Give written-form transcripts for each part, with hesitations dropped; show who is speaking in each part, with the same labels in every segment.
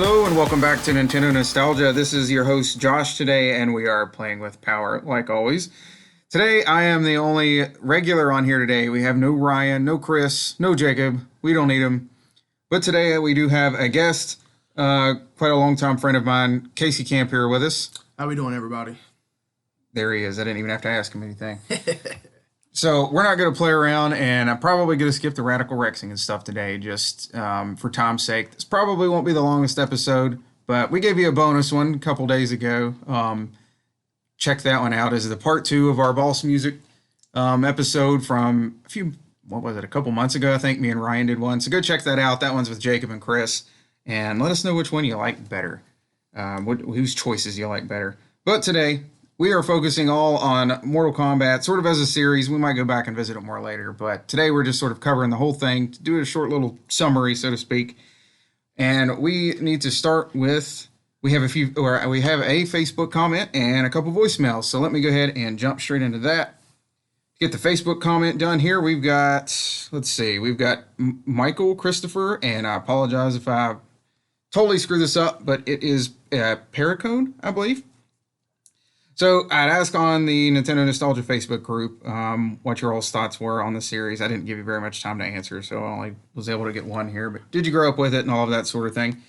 Speaker 1: Hello and welcome back to Nintendo Nostalgia. This is your host Josh today, and we are playing with power like always. Today I am the only regular on here today. We have no Ryan, no Chris, no Jacob. We don't need him. But today we do have a guest, quite a long-time friend of mine, Casey Camp, here with us.
Speaker 2: How we doing, everybody?
Speaker 1: There he is. I didn't even have to ask him anything. So we're not going to play around, and I'm probably going to skip the Radical Rexing and stuff today, just for time's sake. This probably won't be the longest episode, but we gave you a bonus one a couple days ago. Check that one out. As the part 2 of our Boss Music episode from a couple months ago, I think. Me and Ryan did one. So go check that out. That one's with Jacob and Chris. And let us know which one you like better, whose choices you like better. But today, we are focusing all on Mortal Kombat, sort of as a series. We might go back and visit it more later, but today we're just sort of covering the whole thing to do a short little summary, so to speak. And we need to start with, we have a Facebook comment and a couple voicemails. So let me go ahead and jump straight into that. To get the Facebook comment done here, we've got Michael Christopher, and I apologize if I totally screw this up, but it is Paracone, I believe. So I'd ask on the Nintendo Nostalgia Facebook group what your all's thoughts were on the series. I didn't give you very much time to answer, so I only was able to get one here. But did you grow up with it and all of that sort of thing?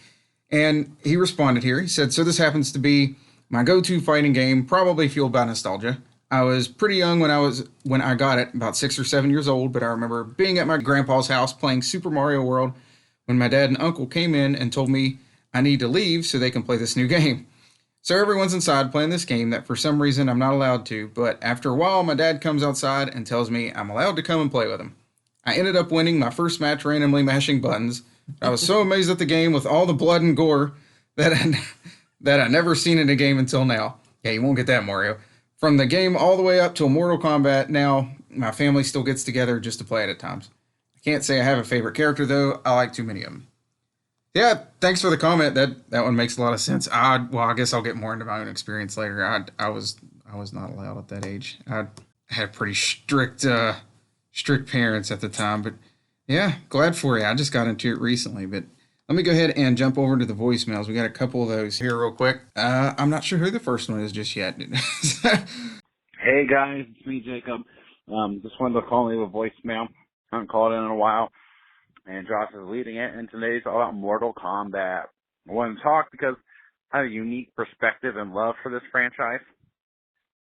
Speaker 1: And he responded here. He said, so this happens to be my go-to fighting game, probably fueled by nostalgia. I was pretty young when I got it, about 6 or 7 years old, but I remember being at my grandpa's house playing Super Mario World when my dad and uncle came in and told me I need to leave so they can play this new game. So everyone's inside playing this game that for some reason I'm not allowed to, but after a while my dad comes outside and tells me I'm allowed to come and play with him. I ended up winning my first match randomly mashing buttons. I was so amazed at the game with all the blood and gore that I never seen in a game until now. Yeah, you won't get that, Mario. From the game all the way up to Mortal Kombat, now my family still gets together just to play it at times. I can't say I have a favorite character though, I like too many of them. Yeah, thanks for the comment. That one makes a lot of sense. I guess I'll get more into my own experience later. I was not allowed at that age. I had pretty strict parents at the time, but yeah, glad for you. I just got into it recently, but let me go ahead and jump over to the voicemails. We got a couple of those here real quick. I'm not sure who the first one is just yet.
Speaker 3: Hey guys, it's me, Jacob. Just wanted to call and leave a voicemail. Haven't called in a while. And Josh is leading it, and today's all about Mortal Kombat. I want to talk because I have a unique perspective and love for this franchise.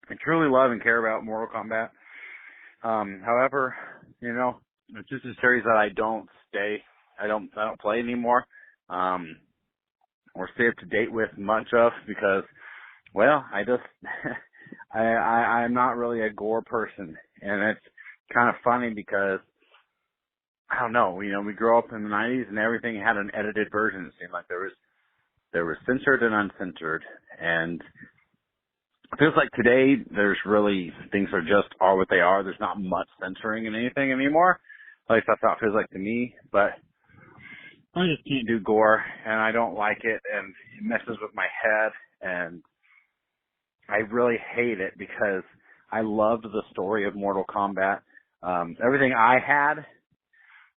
Speaker 3: I truly love and care about Mortal Kombat. However, it's just a series that I don't play anymore, or stay up to date with much of because, well, I'm not really a gore person, and it's kind of funny because I don't know. We grew up in the 90s and everything had an edited version. It seemed like there was censored and uncensored. And it feels like today things are what they are. There's not much censoring in anything anymore. At least that's how it feels like to me. But I just can't do gore and I don't like it and it messes with my head and I really hate it because I loved the story of Mortal Kombat. Everything I had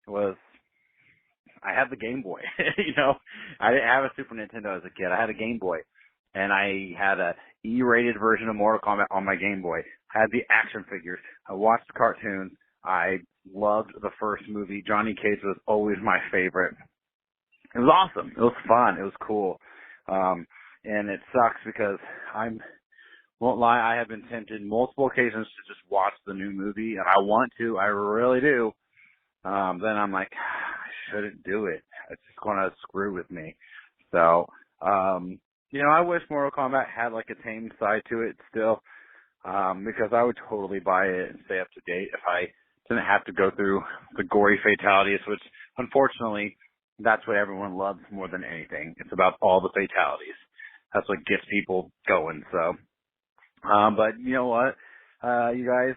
Speaker 3: I had the Game Boy. I didn't have a Super Nintendo as a kid. I had a Game Boy, and I had a E-rated version of Mortal Kombat on my Game Boy. I had the action figures. I watched the cartoons. I loved the first movie. Johnny Cage was always my favorite. It was awesome. It was fun. It was cool. And it sucks because won't lie, I have been tempted multiple occasions to just watch the new movie, and I want to. I really do. Then I'm like, I shouldn't do it. It's just going to screw with me. So, I wish Mortal Kombat had like a tame side to it still, because I would totally buy it and stay up to date if I didn't have to go through the gory fatalities, which unfortunately, that's what everyone loves more than anything. It's about all the fatalities. That's what gets people going. So, but you know what? You guys,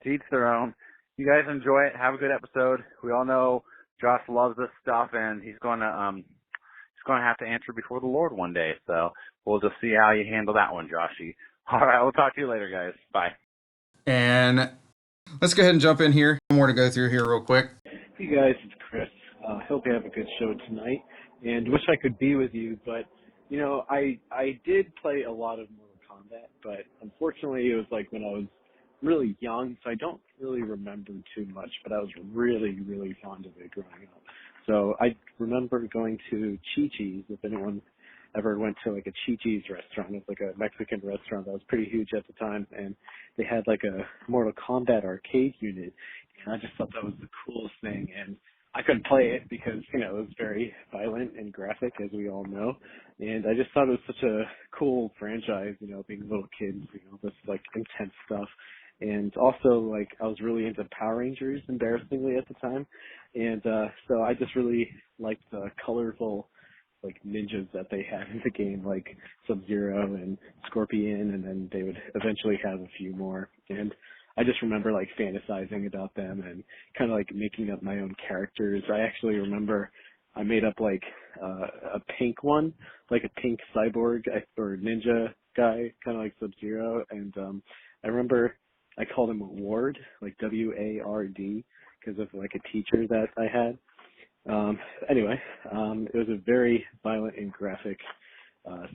Speaker 3: to each their own. You guys enjoy it. Have a good episode. We all know Josh loves this stuff, and he's going to have to answer before the Lord one day. So we'll just see how you handle that one, Joshy. All right, we'll talk to you later, guys. Bye.
Speaker 1: And let's go ahead and jump in here. More to go through here real quick.
Speaker 4: Hey guys, it's Chris. Hope you have a good show tonight.
Speaker 2: and wish I could be with you. But, you know, I did play a lot of Mortal Kombat, but unfortunately it was like when I was really young, so I don't really remember too much, but I was really, really fond of it growing up. So I remember going to Chi-Chi's, if anyone ever went to like a Chi-Chi's restaurant. It's like a Mexican restaurant that was pretty huge at the time, and they had like a Mortal Kombat arcade unit, and I just thought that was the coolest thing. And I couldn't play it because, you know, it was very violent and graphic, as we all know. And I just thought it was such a cool franchise, you know, being little kids, you know, this like intense stuff. And also, like, I was really into Power Rangers, embarrassingly, at the time. And so I just really liked the colorful, like, ninjas that they had in the game, like Sub-Zero and Scorpion, and then they would eventually have a few more. And I just remember, like, fantasizing about them and kind of, like, making up my own characters. I actually remember I made up, like, a pink one, like a pink cyborg or ninja guy, kind of like Sub-Zero. And I remember I called him Ward, like W-A-R-D, because of, like, a teacher that I had. Anyway, it was a very violent and graphic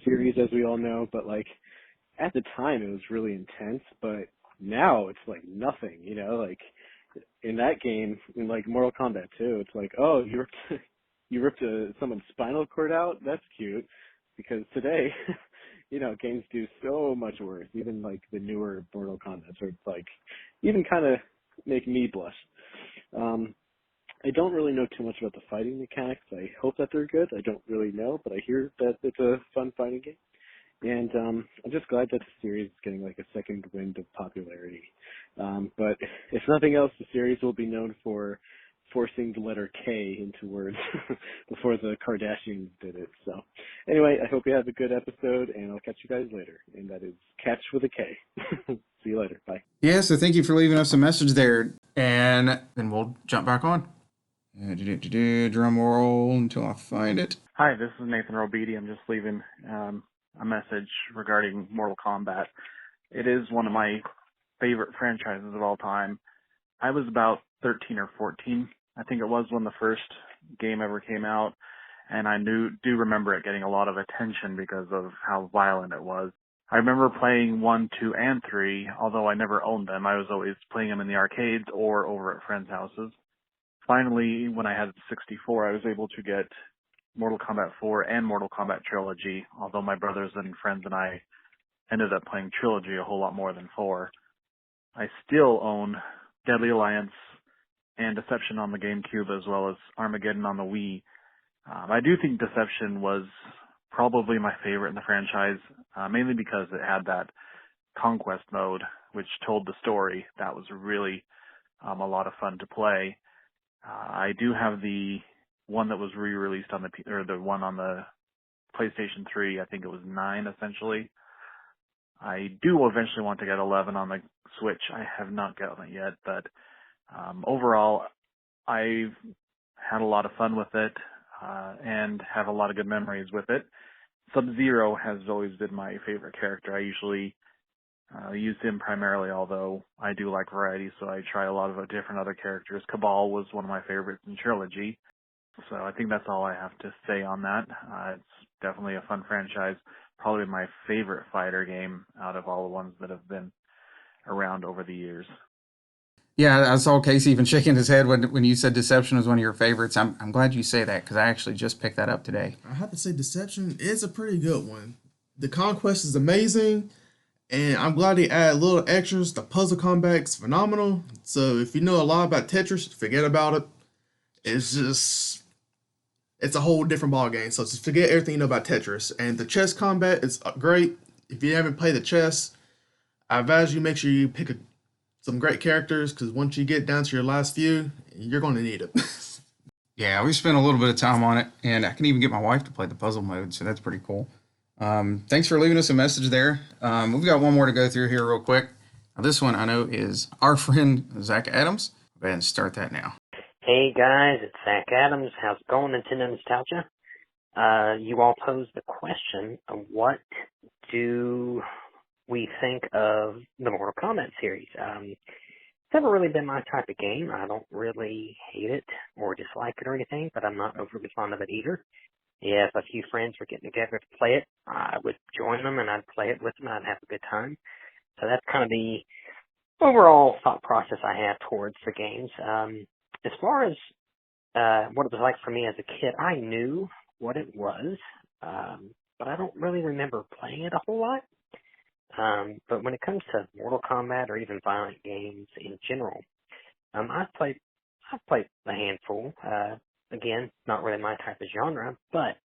Speaker 2: series, as we all know, but, like, at the time it was really intense, but now it's like nothing, you know, like in that game, in like Mortal Kombat 2, it's like, oh, you ripped someone's spinal cord out? That's cute. Because today, you know, games do so much worse, even like the newer Mortal Kombat, or like even kind of make me blush. I don't really know too much about the fighting mechanics. I hope that they're good. I don't really know, but I hear that it's a fun fighting game. And I'm just glad that the series is getting like a second wind of popularity. But if nothing else, the series will be known for forcing the letter K into words before the Kardashians did it. So anyway, I hope you have a good episode, and I'll catch you guys later. And that is Catch with a K. See you later. Bye.
Speaker 1: Yeah, so thank you for leaving us a message there. And then we'll jump back on. Drum roll until I find it.
Speaker 4: Hi, this is Nathan Robidi. I'm just leaving a message regarding Mortal Kombat. It is one of my favorite franchises of all time. I was about 13 or 14, I think it was, when the first game ever came out, and I do remember it getting a lot of attention because of how violent it was. I remember playing 1, 2, and 3, although I never owned them. I was always playing them in the arcades or over at friends' houses. Finally, when I had 64, I was able to get Mortal Kombat 4 and Mortal Kombat Trilogy, although my brothers and friends and I ended up playing Trilogy a whole lot more than 4. I still own Deadly Alliance and Deception on the GameCube, as well as Armageddon on the Wii. I do think Deception was probably my favorite in the franchise, mainly because it had that conquest mode, which told the story. That was really a lot of fun to play. I do have the one that was re-released on the one on the PlayStation 3. I think it was 9 essentially. I do eventually want to get 11 on the Switch. I have not gotten it yet, but overall, I've had a lot of fun with it and have a lot of good memories with it. Sub-Zero has always been my favorite character. I usually use him primarily, although I do like variety, so I try a lot of different other characters. Cabal was one of my favorites in Trilogy. So I think that's all I have to say on that. It's definitely a fun franchise. Probably my favorite fighter game out of all the ones that have been around over the years.
Speaker 1: Yeah, I saw Casey even shaking his head when you said Deception was one of your favorites. I'm glad you say that because I actually just picked that up today.
Speaker 5: I have to say Deception is a pretty good one. The Conquest is amazing, and I'm glad they add little extras. The puzzle comeback's phenomenal. So if you know a lot about Tetris, forget about it. It's a whole different ball game. So just forget everything you know about Tetris. And the chess combat is great. If you haven't played the chess, I advise you make sure you pick some great characters, because once you get down to your last few, you're going to need it.
Speaker 1: Yeah, we spent a little bit of time on it, and I can even get my wife to play the puzzle mode, so that's pretty cool. Thanks for leaving us a message there. We've got one more to go through here real quick. Now, this one I know is our friend Zach Adams. Go ahead and start that now.
Speaker 6: Hey guys, it's Zach Adams. How's it going, Nintendo Nostalgia? You all posed the question of what do we think of the Mortal Kombat series. It's never really been my type of game. I don't really hate it or dislike it or anything, but I'm not overly fond of it either. Yeah, if a few friends were getting together to play it, I would join them and I'd play it with them. I'd have a good time. So that's kind of the overall thought process I have towards the games. As far as what it was like for me as a kid, I knew what it was, but I don't really remember playing it a whole lot. But when it comes to Mortal Kombat or even violent games in general, I've played a handful. Again, not really my type of genre, but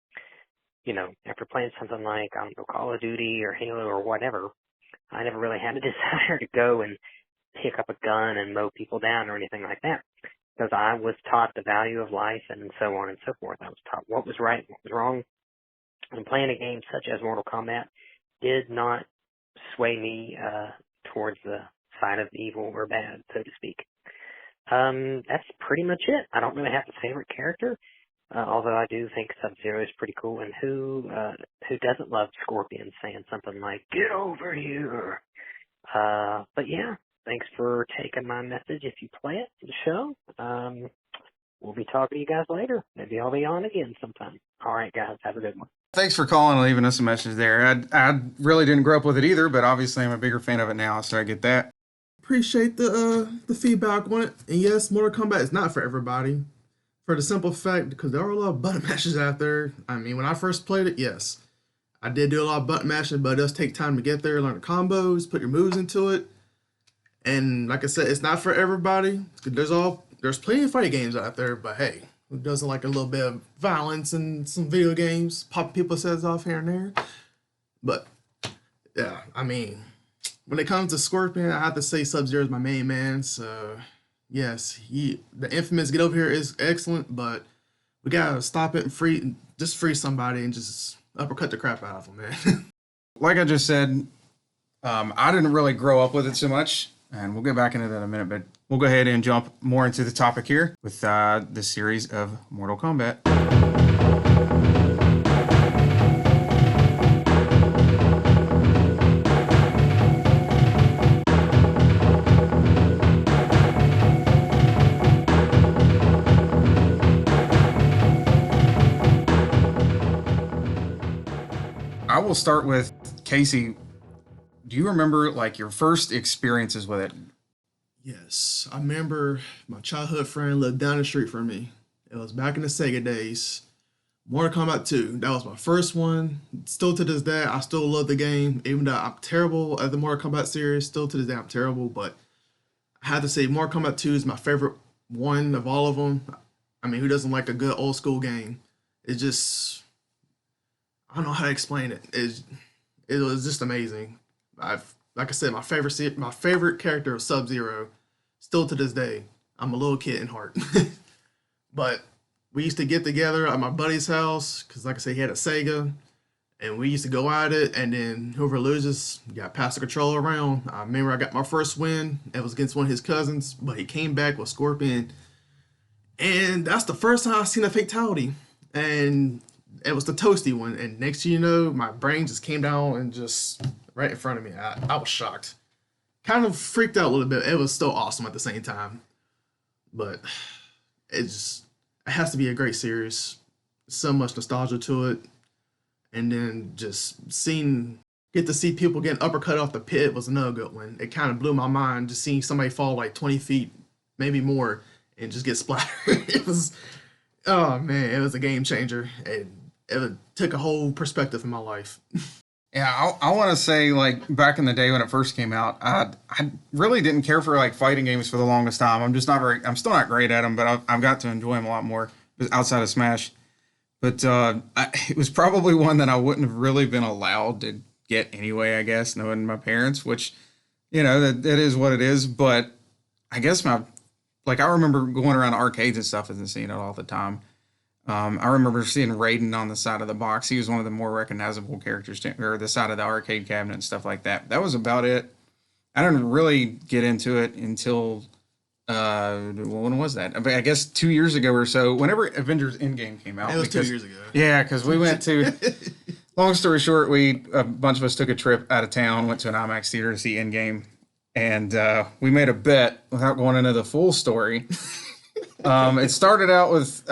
Speaker 6: you know, after playing something like, I don't know, Call of Duty or Halo or whatever, I never really had a desire to go and pick up a gun and mow people down or anything like that, because I was taught the value of life and so on and so forth. I was taught what was right, what was wrong, and playing a game such as Mortal Kombat did not sway me towards the side of evil or bad, so to speak. That's pretty much it. I don't really have a favorite character, although I do think Sub-Zero is pretty cool. And who doesn't love Scorpion saying something like, "Get over here"? But yeah, thanks for taking my message. If you play it for the show, we'll be talking to you guys later. Maybe I'll be on again sometime. All right, guys, have a good one.
Speaker 1: Thanks for calling and leaving us a message there. I really didn't grow up with it either, but obviously I'm a bigger fan of it now, so I get that.
Speaker 5: Appreciate the feedback on it. And yes, Mortal Kombat is not for everybody. For the simple fact, because there are a lot of button mashes out there. I mean, when I first played it, yes, I did do a lot of button mashing, but it does take time to get there, learn the combos, put your moves into it. And like I said, it's not for everybody. There's plenty of fighting games out there, but hey, who doesn't like a little bit of violence and some video games, popping people's heads off here and there? But yeah, I mean, when it comes to Scorpion, I have to say Sub-Zero is my main man. So yes, the infamous "Get Over Here" is excellent, but we gotta stop it and free somebody and just uppercut the crap out of them, man.
Speaker 1: Like I just said, I didn't really grow up with it so much, and we'll get back into that in a minute, but we'll go ahead and jump more into the topic here with the series of Mortal Kombat. I will start with Casey. Do you remember like your first experiences with it?
Speaker 5: Yes, I remember my childhood friend lived down the street from me. It was back in the Sega days. Mortal Kombat 2, that was my first one. Still to this day, I still love the game. Even though I'm terrible at the Mortal Kombat series, still to this day I'm terrible. But I have to say Mortal Kombat 2 is my favorite one of all of them. I mean, who doesn't like a good old school game? It just, I don't know how to explain it. It was just amazing. Like I said, my favorite character was Sub-Zero. Still to this day, I'm a little kid in heart. But we used to get together at my buddy's house because, like I said, he had a Sega, and we used to go at it. And then whoever loses, got passed the controller around. I remember I got my first win. It was against one of his cousins, but he came back with Scorpion, and that's the first time I seen a fatality. And it was the toasty one. And next thing you know, my brain just came down and just right in front of me. I was shocked. Kind of freaked out a little bit. It was still awesome at the same time. But it has to be a great series. So much nostalgia to it. And then just get to see people getting uppercut off the pit was another good one. It kind of blew my mind just seeing somebody fall like 20 feet, maybe more, and just get splattered. Oh man, it was a game changer. It took a whole perspective in my life.
Speaker 1: Yeah, I want to say, like, back in the day when it first came out, I really didn't care for, like, fighting games for the longest time. I'm still not great at them, but I've got to enjoy them a lot more outside of Smash. But it was probably one that I wouldn't have really been allowed to get anyway, I guess, knowing my parents, which, you know, that is what it is. But I guess I remember going around arcades and stuff and seeing it all the time. I remember seeing Raiden on the side of the box. He was one of the more recognizable characters, or the side of the arcade cabinet and stuff like that. That was about it. I didn't really get into it until, when was that? I guess 2 years ago or so, whenever Avengers Endgame came out.
Speaker 5: It was 2 years ago.
Speaker 1: Yeah, because we went to, long story short, a bunch of us took a trip out of town, went to an IMAX theater to see Endgame, and we made a bet without going into the full story. It started out with...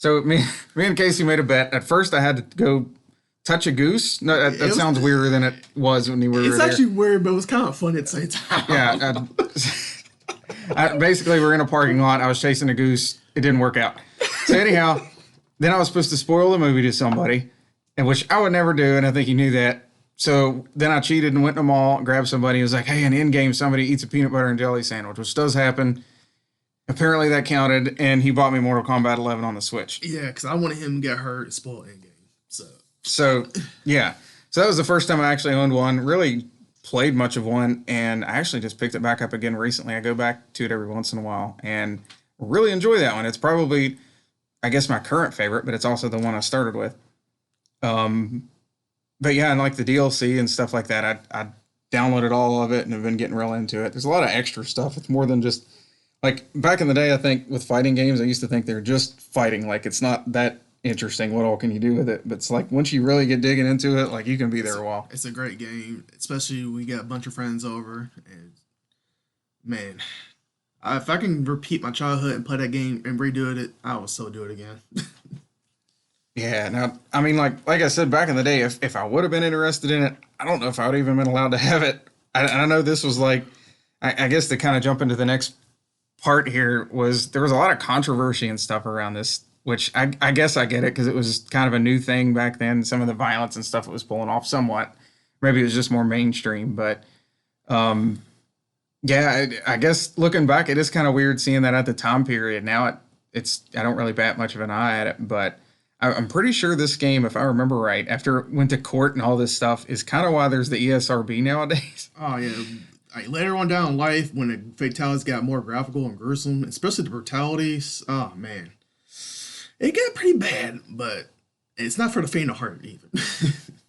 Speaker 1: So me and Casey made a bet. At first, I had to go touch a goose. No, that sounds weirder than it was when you were there.
Speaker 5: It's actually weird, but it was kind of fun at the same time.
Speaker 1: Yeah. Basically, we're in a parking lot. I was chasing a goose. It didn't work out. So anyhow, then I was supposed to spoil the movie to somebody, and which I would never do, and I think he knew that. So then I cheated and went to the mall, grabbed somebody. It was like, hey, in in-game, somebody eats a peanut butter and jelly sandwich, which does happen. Apparently that counted, and he bought me Mortal Kombat 11 on the Switch.
Speaker 5: Yeah, because I wanted him to get hurt and spoil in game.
Speaker 1: So yeah. So that was the first time I actually owned one. Really played much of one, and I actually just picked it back up again recently. I go back to it every once in a while, and really enjoy that one. It's probably, I guess, my current favorite, but it's also the one I started with. But yeah, and like the DLC and stuff like that, I downloaded all of it and have been getting real into it. There's a lot of extra stuff. It's more than just, like, back in the day, I think with fighting games, I used to think they're just fighting. Like, it's not that interesting. What all can you do with it? But it's like, once you really get digging into it, like, you can be there a while.
Speaker 5: It's a great game, especially when we get a bunch of friends over. And man, if I can repeat my childhood and play that game and redo it, I will so do it again.
Speaker 1: Yeah, now, I mean, like I said, back in the day, if I would have been interested in it, I don't know if I would have even been allowed to have it. I know this was like, I guess to kind of jump into the next part here there was a lot of controversy and stuff around this, which I guess I get it because it was kind of a new thing back then. Some of the violence and stuff it was pulling off somewhat. Maybe it was just more mainstream, but yeah, I guess looking back, it is kind of weird seeing that at the time period. Now it's I don't really bat much of an eye at it, but I'm pretty sure this game, if I remember right, after it went to court and all this stuff, is kind of why there's the ESRB nowadays.
Speaker 5: Oh, yeah. Like, later on down in life, when the fatalities got more graphical and gruesome, especially the brutalities, oh, man. It got pretty bad, but it's not for the faint of heart, even.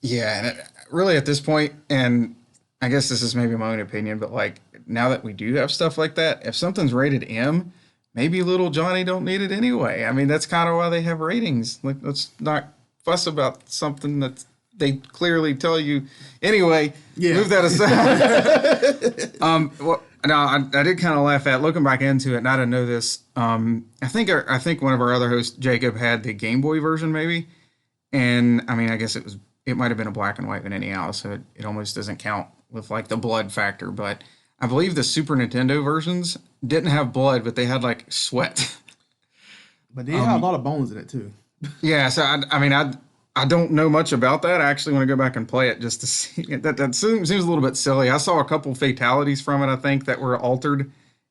Speaker 1: Yeah, and really at this point, and I guess this is maybe my own opinion, but like now that we do have stuff like that, if something's rated M, maybe little Johnny don't need it anyway. I mean, that's kind of why they have ratings. Like, let's not fuss about something that they clearly tell you. Anyway, yeah. Move that aside. Well, no, I did kind of laugh at looking back into it, and I didn't know this. I think one of our other hosts, Jacob, had the Game Boy version, maybe. And I mean, I guess it might have been a black and white one anyhow, so it almost doesn't count with like the blood factor. But I believe the Super Nintendo versions didn't have blood, but they had like sweat.
Speaker 5: But they had a lot of bones in it too.
Speaker 1: Yeah, so I mean, I don't know much about that. I actually want to go back and play it just to see. That seems a little bit silly. I saw a couple fatalities from it, I think, that were altered,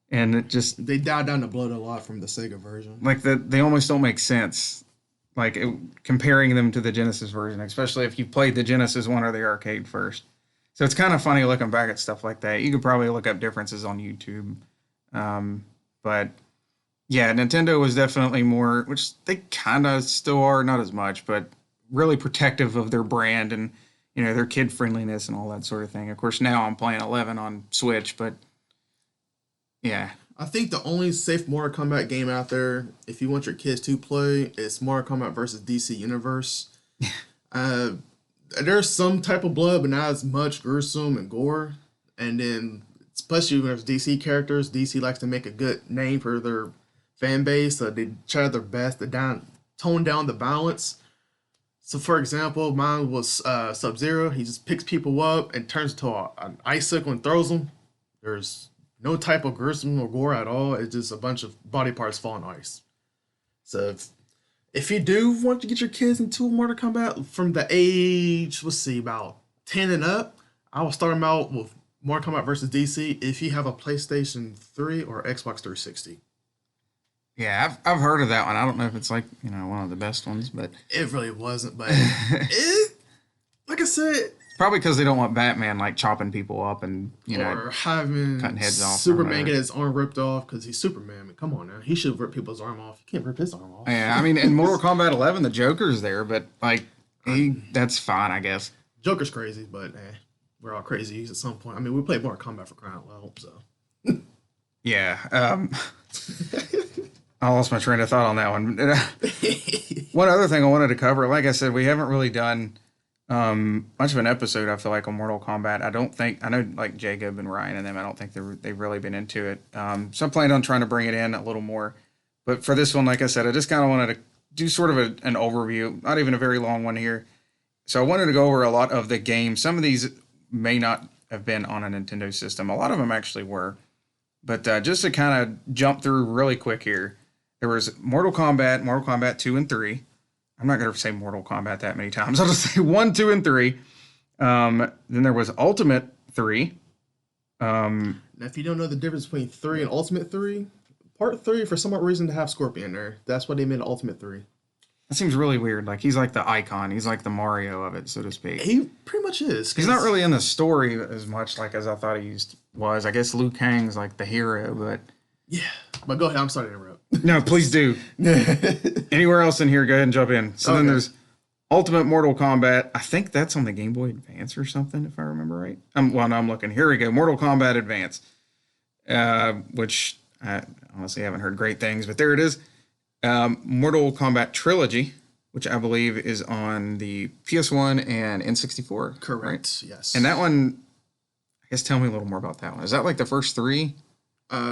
Speaker 1: and it just
Speaker 5: they dialed down the blood a lot from the Sega version.
Speaker 1: Like they almost don't make sense. Like comparing them to the Genesis version, especially if you played the Genesis one or the arcade first. So it's kind of funny looking back at stuff like that. You could probably look up differences on YouTube. But yeah, Nintendo was definitely more, which they kind of still are, not as much, but really protective of their brand and, you know, their kid friendliness and all that sort of thing. Of course, now I'm playing 11 on Switch, but yeah.
Speaker 5: I think the only safe Mortal Kombat game out there, if you want your kids to play, is Mortal Kombat versus DC Universe. There's some type of blood, but not as much gruesome and gore. And then, especially when there's DC characters, DC likes to make a good name for their fan base, so they try their best to tone down the balance. So, for example, mine was Sub-Zero. He just picks people up and turns into an icicle and throws them. There's no type of gruesome or gore at all. It's just a bunch of body parts falling ice. So, if you do want to get your kids into Mortal Kombat from the age, about 10 and up, I will start them out with Mortal Kombat versus DC if you have a PlayStation 3 or Xbox 360.
Speaker 1: Yeah, I've heard of that one. I don't know if it's like, you know, one of the best ones, but
Speaker 5: it really wasn't. But like I said,
Speaker 1: probably because they don't want Batman like chopping people up and, you know,
Speaker 5: or having
Speaker 1: cutting heads off.
Speaker 5: Superman get his arm ripped off because he's Superman. I mean, come on now, he should rip people's arm off. You can't rip his arm off.
Speaker 1: Yeah, I mean, in Mortal Kombat 11, the Joker's there, but like that's fine, I guess.
Speaker 5: Joker's crazy, but we're all crazy at some point. I mean, we played Mortal Kombat for crying out loud, so.
Speaker 1: Yeah. I lost my train of thought on that one. One other thing I wanted to cover, like I said, we haven't really done much of an episode, I feel like, on Mortal Kombat. I know like Jacob and Ryan and them, I don't think they've really been into it. So I'm planning on trying to bring it in a little more. But for this one, like I said, I just kind of wanted to do sort of an overview, not even a very long one here. So I wanted to go over a lot of the games. Some of these may not have been on a Nintendo system. A lot of them actually were. But just to kind of jump through really quick here, there was Mortal Kombat 2 and 3. I'm not going to say Mortal Kombat that many times. I'll just say 1, 2, and 3. Then there was Ultimate 3.
Speaker 5: Now, if you don't know the difference between 3 and Ultimate 3, Part 3, for some reason, to have Scorpion there. That's why they made Ultimate 3.
Speaker 1: That seems really weird. Like, he's like the icon. He's like the Mario of it, so to speak.
Speaker 5: He pretty much is.
Speaker 1: He's not really in the story as much like as I thought he was. I guess Liu Kang's like the hero, but...
Speaker 5: Yeah. But go ahead. I'm sorry to interrupt.
Speaker 1: No, please do. Anywhere else in here, go ahead and jump in. So then there's Ultimate Mortal Kombat. I think that's on the Game Boy Advance or something, if I remember right. Well, no, I'm looking. Here we go. Mortal Kombat Advance, which I honestly haven't heard great things, but there it is. Mortal Kombat Trilogy, which I believe is on the PS1 and N64.
Speaker 5: Correct,
Speaker 1: right?
Speaker 5: yes.
Speaker 1: And that one, I guess tell me a little more about that one. Is that like the first 3?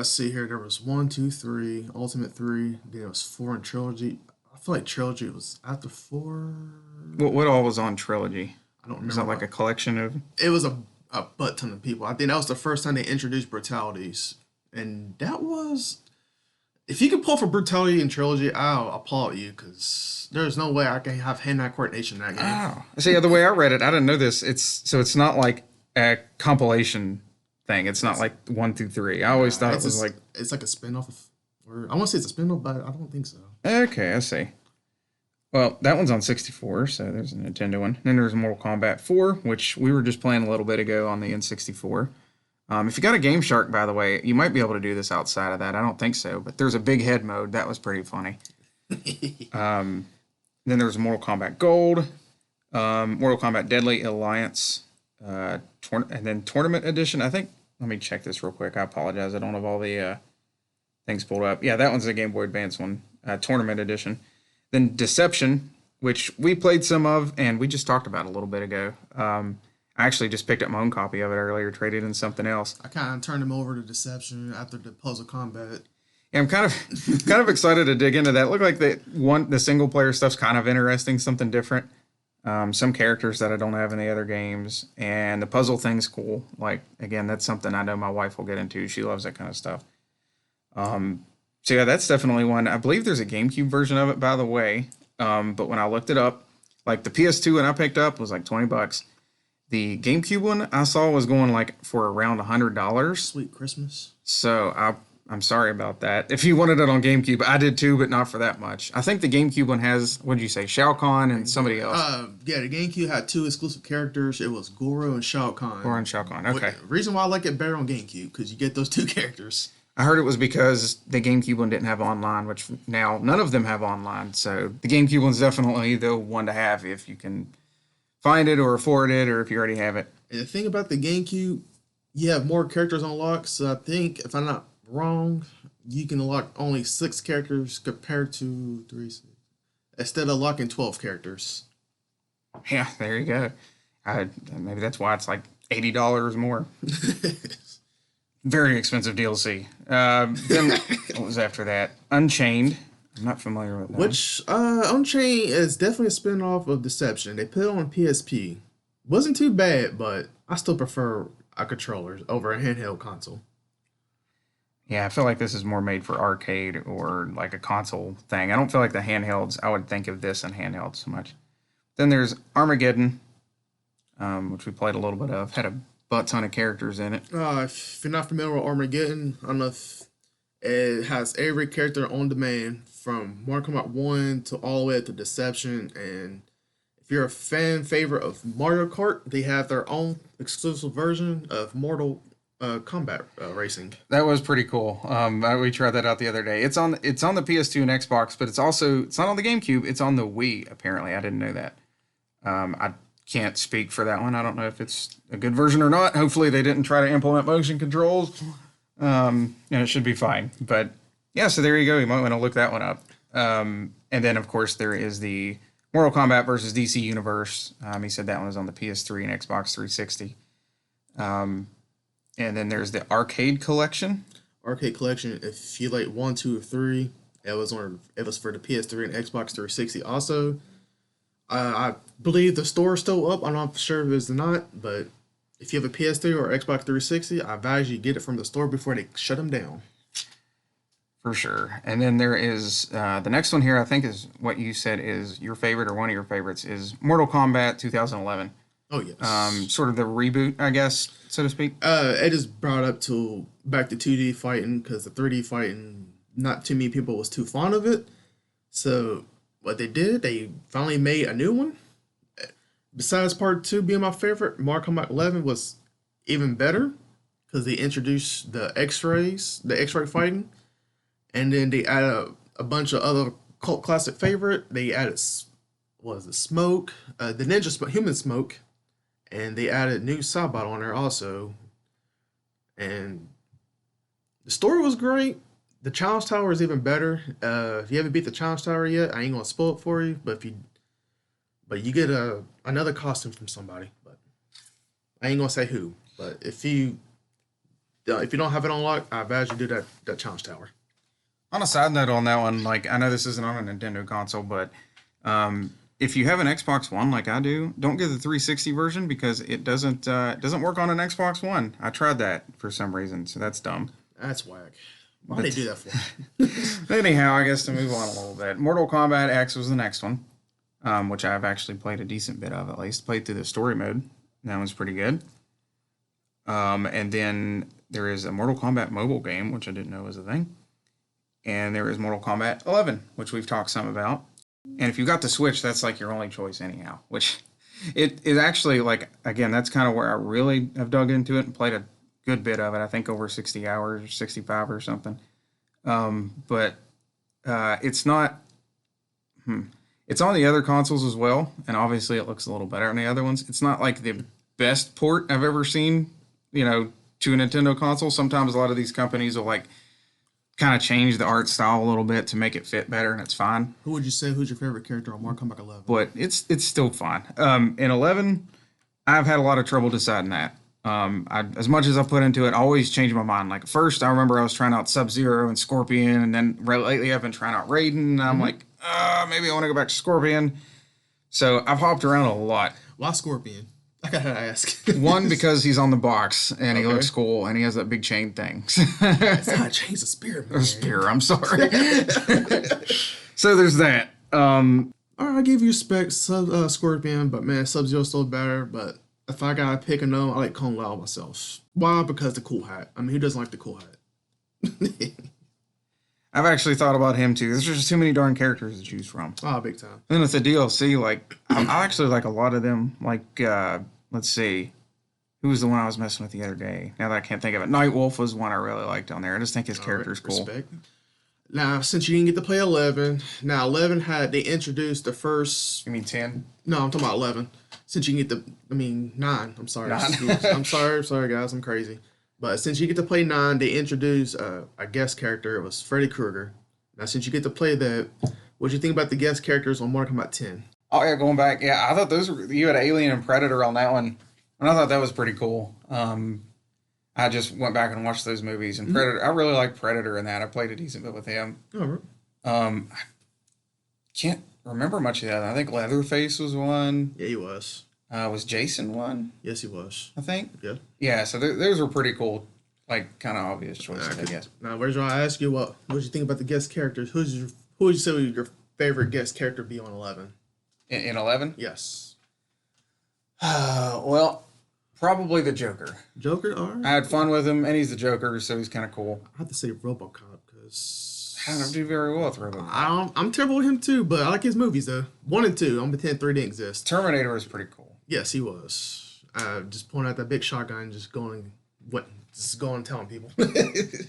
Speaker 5: See here, there was 1, 2, 3, Ultimate 3, then it was 4 in Trilogy. I feel like Trilogy was after 4.
Speaker 1: What all was on Trilogy?
Speaker 5: I don't remember.
Speaker 1: Was that like a collection of...
Speaker 5: It was a butt ton of people. I think that was the first time they introduced brutalities. And that was... If you can pull for brutality in Trilogy, I'll applaud you, because there's no way I can have hand-eye coordination in that game.
Speaker 1: Oh. See, the way I read it, I didn't know this. It's not like a compilation thing. It's not like 1 through 3. I always thought it was like...
Speaker 5: It's like a spin-off of... Or I want to say it's a spin-off, but I don't think so.
Speaker 1: Okay, I see. Well, that one's on 64, so there's a Nintendo one. Then there's Mortal Kombat 4, which we were just playing a little bit ago on the N64. If you got a Game Shark, by the way, you might be able to do this outside of that. I don't think so, but there's a big head mode. That was pretty funny. Then there's Mortal Kombat Gold, Mortal Kombat Deadly Alliance, and then Tournament Edition. I think, let me check this real quick. I apologize. I don't have all the things pulled up. Yeah, that one's the Game Boy Advance one, Tournament Edition. Then Deception, which we played some of, and we just talked about a little bit ago. I actually just picked up my own copy of it earlier, traded in something else.
Speaker 5: I kind of turned him over to Deception after the Puzzle Combat.
Speaker 1: Yeah, I'm kind of excited to dig into that. It looked like the single player stuff's kind of interesting, something different. Some characters that I don't have in the other games, and the puzzle thing's cool. Like, again, that's something I know my wife will get into. She loves that kind of stuff. So yeah, that's definitely one. I believe there's a GameCube version of it, by the way. But when I looked it up, like the PS2 one I picked up was like $20. The GameCube one I saw was going like for around $100.
Speaker 5: Sweet Christmas.
Speaker 1: So I'm sorry about that. If you wanted it on GameCube, I did too, but not for that much. I think the GameCube one has, what did you say, Shao Kahn and somebody else?
Speaker 5: Yeah, the GameCube had 2 exclusive characters. It was Goro and Shao Kahn.
Speaker 1: Goro and Shao Kahn, okay.
Speaker 5: The reason why I like it better on GameCube, because you get those 2 characters.
Speaker 1: I heard it was because the GameCube one didn't have online, which now none of them have online. So the GameCube one's definitely the one to have if you can find it or afford it, or if you already have it.
Speaker 5: And the thing about the GameCube, you have more characters unlocked. So I think, if I'm not wrong, you can unlock only 6 characters compared to 3, 6, instead of unlocking 12 characters.
Speaker 1: Yeah, there you go. Maybe that's why it's like $80 more. Very expensive DLC. Then what was after that? Unchained. I'm not familiar with that.
Speaker 5: Which, Unchained is definitely a spin-off of Deception. They put it on PSP. Wasn't too bad, but I still prefer a controller over a handheld console.
Speaker 1: Yeah, I feel like this is more made for arcade or like a console thing. I don't feel like the handhelds, I would think of this in handhelds so much. Then there's Armageddon, which we played a little bit of. Had a butt ton of characters in it.
Speaker 5: If you're not familiar with Armageddon, I don't know if it has every character on demand from Mortal Kombat 1 to all the way up to Deception. And if you're a fan favorite of Mario Kart, they have their own exclusive version of Mortal Kombat racing.
Speaker 1: That was pretty cool. We tried that out the other day. It's on the PS2 and Xbox, but it's not on the GameCube. It's on the Wii. Apparently, I didn't know that. I can't speak for that one. I don't know if it's a good version or not. Hopefully, they didn't try to implement motion controls. And it should be fine. But yeah, so there you go. You might want to look that one up. And then, of course, there is the Mortal Kombat versus DC Universe. He said that one was on the PS3 and Xbox 360. And then there's the Arcade Collection.
Speaker 5: Arcade Collection, if you like 1, 2, or 3, It was for the PS3 and Xbox 360 also. I believe the store is still up. I'm not sure if it's not, but if you have a PS3 or Xbox 360, I advise you get it from the store before they shut them down.
Speaker 1: For sure. And then there is the next one here, I think is what you said is your favorite or one of your favorites, is Mortal Kombat 2011.
Speaker 5: Oh, yes.
Speaker 1: Sort of the reboot, I guess, so to speak.
Speaker 5: It is brought up back to 2D fighting because the 3D fighting, not too many people was too fond of it. So what they did, they finally made a new one. Besides part 2 being my favorite, Mortal Kombat 11 was even better because they introduced the X-ray fighting. And then they added a bunch of other cult classic favorite. They added, Smoke, the Human Smoke, and they added new Sabat on there also. And the story was great. The Challenge Tower is even better. If you haven't beat the Challenge Tower yet, I ain't gonna spoil it for you. But you get another costume from somebody. But I ain't gonna say who. But if you don't have it unlocked, I advise you do that Challenge Tower.
Speaker 1: On a side note on that one, like, I know this isn't on a Nintendo console, but if you have an Xbox One like I do, don't get the 360 version because it doesn't work on an Xbox One. I tried that for some reason, so that's dumb.
Speaker 5: That's whack. Why'd they do that for?
Speaker 1: Anyhow, I guess to move on a little bit, Mortal Kombat X was the next one, which I've actually played a decent bit of, at least. Played through the story mode. That was pretty good. And then there is a Mortal Kombat mobile game, which I didn't know was a thing. And there is Mortal Kombat 11, which we've talked some about. And if you got the Switch, that's like your only choice anyhow, which it is actually like, again, that's kind of where I really have dug into it and played a good bit of it. I think over 60 hours, 65 or something. But it's not, it's on the other consoles as well. And obviously it looks a little better on the other ones. It's not like the best port I've ever seen, to a Nintendo console. Sometimes a lot of these companies will like kind of change the art style a little bit to make it fit better, and it's fine.
Speaker 5: Who would you say who's your favorite character on Mortal Kombat 11?
Speaker 1: But it's still fine. In 11, I've had a lot of trouble deciding that. As much as I put into it, I always change my mind. Like first, I remember I was trying out Sub-Zero and Scorpion, and then lately I've been trying out Raiden, and I'm like, maybe I want to go back to Scorpion. So I've hopped around a lot.
Speaker 5: Why Scorpion? I gotta ask.
Speaker 1: One, because he's on the box and he looks cool and he has that big chain thing.
Speaker 5: It's not a chain, it's a spear, man.
Speaker 1: A spear, I'm sorry. So there's that. All
Speaker 5: right, I give you respect, Scorpion, but man, Sub-Zero's still better. But if I gotta pick another, I like Kung Lao myself. Why? Because the cool hat. I mean, who doesn't like the cool hat?
Speaker 1: I've actually thought about him too. There's just too many darn characters to choose from.
Speaker 5: Oh, big time.
Speaker 1: And then with the DLC, like I actually like a lot of them. Like let's see, who was the one I was messing with the other day? Now that I can't think of it, Nightwolf was one I really liked on there. I just think his character's cool. Respect.
Speaker 5: Now, since you didn't get to play 11, now 11 they introduced the first.
Speaker 1: You mean 10?
Speaker 5: No, I'm talking about 11. Since you can get 9. I'm sorry. 9. I'm sorry, guys. I'm crazy. But since you get to play 9, they introduced a guest character. It was Freddy Krueger. Now, since you get to play that, what do you think about the guest characters on Mortal Kombat 10?
Speaker 1: Oh, yeah, going back. Yeah, I thought you had Alien and Predator on that one. And I thought that was pretty cool. I just went back and watched those movies. And Predator, I really like Predator in that. I played a decent bit with him.
Speaker 5: Oh, right.
Speaker 1: I can't remember much of that. I think Leatherface was one.
Speaker 5: Yeah, he was.
Speaker 1: Was Jason one?
Speaker 5: Yes, he was.
Speaker 1: I think.
Speaker 5: Yeah.
Speaker 1: Yeah, so those were pretty cool, like kind of obvious choices, I guess.
Speaker 5: Now, I ask you what did you think about the guest characters? Who would you say your favorite guest character be on 11?
Speaker 1: In 11?
Speaker 5: Yes.
Speaker 1: Well, probably the Joker.
Speaker 5: Joker, all right.
Speaker 1: I had fun with him, and he's the Joker, so he's kind of cool.
Speaker 5: I have to say RoboCop because
Speaker 1: I don't do very well with RoboCop.
Speaker 5: I'm terrible with him too, but I like his movies though. 1 and 2. I'm pretending 3 didn't exist.
Speaker 1: Terminator was pretty cool.
Speaker 5: Yes, he was. Just pulling out that big shotgun and just going and telling people.